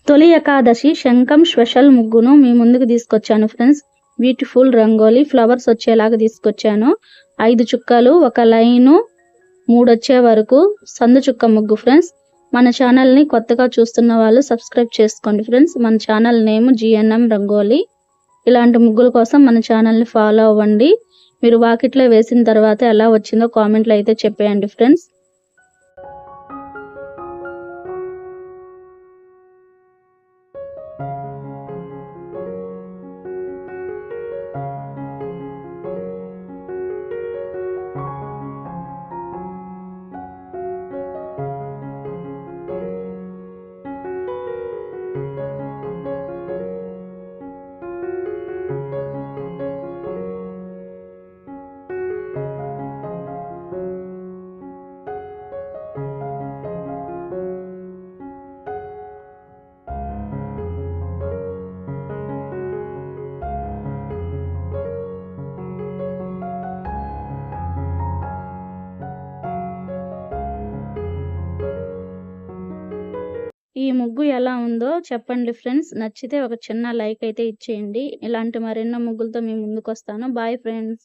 తొలి ఏకాదశి శంఖం స్పెషల్ ముగ్గును మీ ముందుకు తీసుకొచ్చాను ఫ్రెండ్స్. బ్యూటిఫుల్ రంగోలీ ఫ్లవర్స్ వచ్చేలాగా తీసుకొచ్చాను. 5 చుక్కలు, ఒక లైను, 3 వచ్చే వరకు సందు చుక్క ముగ్గు ఫ్రెండ్స్. మన ఛానల్ని కొత్తగా చూస్తున్న వాళ్ళు సబ్స్క్రైబ్ చేసుకోండి ఫ్రెండ్స్. మన ఛానల్ నేమ్ GNM రంగోలీ. ఇలాంటి ముగ్గుల కోసం మన ఛానల్ని ఫాలో అవ్వండి. మీరు వాకిట్లో వేసిన తర్వాత ఎలా వచ్చిందో కామెంట్లో అయితే చెప్పేయండి ఫ్రెండ్స్. ఈ ముగ్గు ఎలా ఉందో చెప్పండి ఫ్రెండ్స్. నచ్చితే ఒక చిన్న లైక్ అయితే ఇచ్చేయండి. ఇలాంటి మరెన్నో ముగ్గులతో మీ ముందుకు వస్తాను. Bye friends.